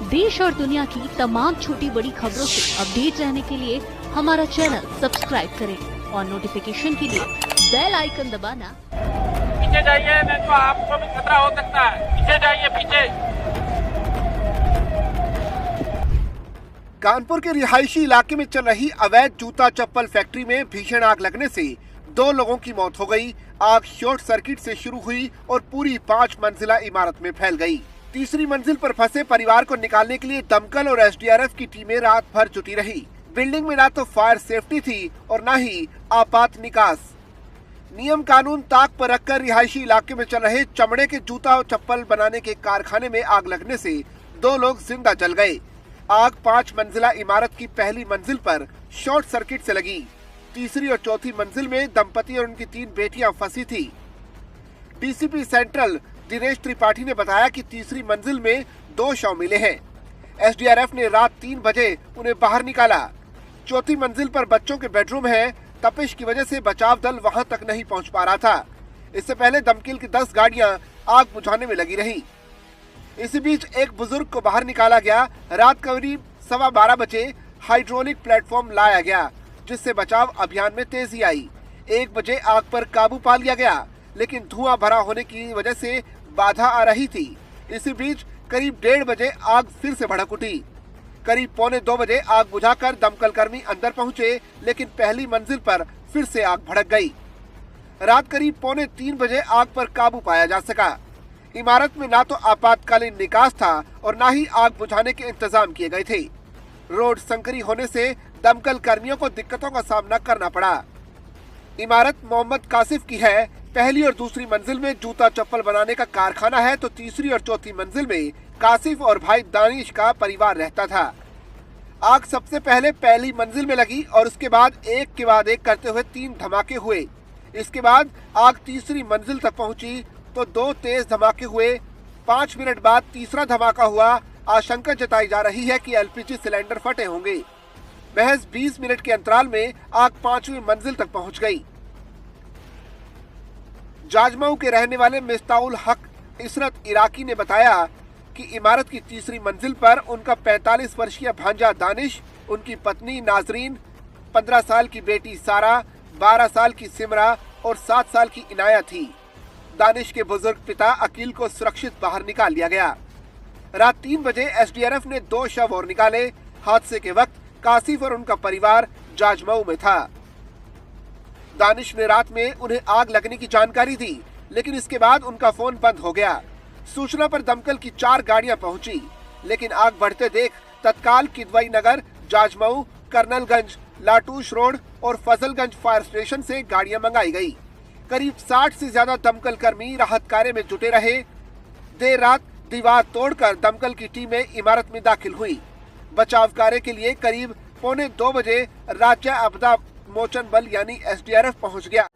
देश और दुनिया की तमाम छोटी बड़ी खबरों से अपडेट रहने के लिए हमारा चैनल सब्सक्राइब करें और नोटिफिकेशन के लिए बेल आइकन दबाना। पीछे जाइए, नहीं तो आपको भी खतरा हो सकता है। पीछे जाइए, पीछे। कानपुर के रिहायशी इलाके में चल रही अवैध जूता चप्पल फैक्ट्री में भीषण आग लगने से 2 लोगों की मौत हो गई। आग शॉर्ट सर्किट से शुरू हुई और पूरी 5 मंजिला इमारत में फैल गई। तीसरी मंजिल पर फंसे परिवार को निकालने के लिए दमकल और एसडीआरएफ की टीमें रात भर जुटी रही। बिल्डिंग में ना तो फायर सेफ्टी थी और न ही आपात निकास। नियम कानून ताक पर रखकर रिहायशी इलाके में चल रहे चमड़े के जूता और चप्पल बनाने के कारखाने में आग लगने से 2 लोग जिंदा जल गए। आग 5 मंजिला इमारत की पहली मंजिल पर शॉर्ट सर्किट से लगी। तीसरी और चौथी मंजिल में दंपति और उनकी 3 बेटियां फंसी थी। डीसीपी सेंट्रल दिनेश त्रिपाठी ने बताया कि तीसरी मंजिल में 2 शव मिले हैं। एसडीआरएफ ने रात 3 बजे उन्हें बाहर निकाला। चौथी मंजिल पर बच्चों के बेडरूम है। तपिश की वजह से बचाव दल वहां तक नहीं पहुंच पा रहा था। इससे पहले दमकल की 10 गाड़ियां आग बुझाने में लगी रही। इसी बीच एक बुजुर्ग को बाहर निकाला गया। रात करीब 12:15 बजे हाइड्रोलिक प्लेटफॉर्म लाया गया, जिससे बचाव अभियान में तेजी आई। 1 बजे आग पर काबू पा लिया गया, लेकिन धुआं भरा होने की वजह से बाधा आ रही थी। इसी बीच करीब 1:30 बजे आग फिर से भड़क उठी। करीब 1:45 बजे आग बुझाकर दमकल कर्मी अंदर पहुंचे, लेकिन पहली मंजिल पर फिर से आग भड़क गई। रात करीब 2:45 बजे आग पर काबू पाया जा सका। इमारत में ना तो आपातकालीन निकास था और ना ही आग बुझाने के इंतजाम किए गए थे। रोड संकरी होने से दमकल कर्मियों को दिक्कतों का सामना करना पड़ा। इमारत मोहम्मद कासिफ की है। पहली और दूसरी मंजिल में जूता चप्पल बनाने का कारखाना है, तो तीसरी और चौथी मंजिल में कासिफ और भाई दानिश का परिवार रहता था। आग सबसे पहले पहली मंजिल में लगी और उसके बाद एक के बाद एक करते हुए 3 धमाके हुए। इसके बाद आग तीसरी मंजिल तक पहुंची तो 2 तेज धमाके हुए। 5 मिनट बाद तीसरा धमाका हुआ। आशंका जताई जा रही है कि एलपीजी सिलेंडर फटे होंगे। महज 20 मिनट के अंतराल में आग 5वीं मंजिल तक पहुंच गई। जाजमऊ के रहने वाले मिस्ताउल हक इसरत इराकी ने बताया कि इमारत की तीसरी मंजिल पर उनका 45 वर्षीय भांजा दानिश, उनकी पत्नी नाजरीन, 15 साल की बेटी सारा, 12 साल की सिमरा और 7 साल की इनाया थी। दानिश के बुजुर्ग पिता अकील को सुरक्षित बाहर निकाल लिया गया। रात 3 बजे एसडीआरएफ ने 2 शव और निकाले। हादसे के वक्त कासिफ और उनका परिवार जाजमऊ में था। दानिश ने रात में उन्हें आग लगने की जानकारी दी, लेकिन इसके बाद उनका फोन बंद हो गया। सूचना पर दमकल की 4 गाड़ियां पहुंची, लेकिन आग बढ़ते देख तत्काल किदवई नगर, जाजमऊ, कर्नलगंज, लाटूश रोड और फजलगंज फायर स्टेशन से गाड़ियां मंगाई गई। करीब 60 से ज्यादा दमकल कर्मी राहत कार्य में जुटे रहे। देर रात दीवार तोड़कर दमकल की टीमें इमारत में दाखिल हुई। बचाव कार्य के लिए करीब 1:45 बजे राज्य आपदा मोचन बल यानी एसडीआरएफ पहुंच गया।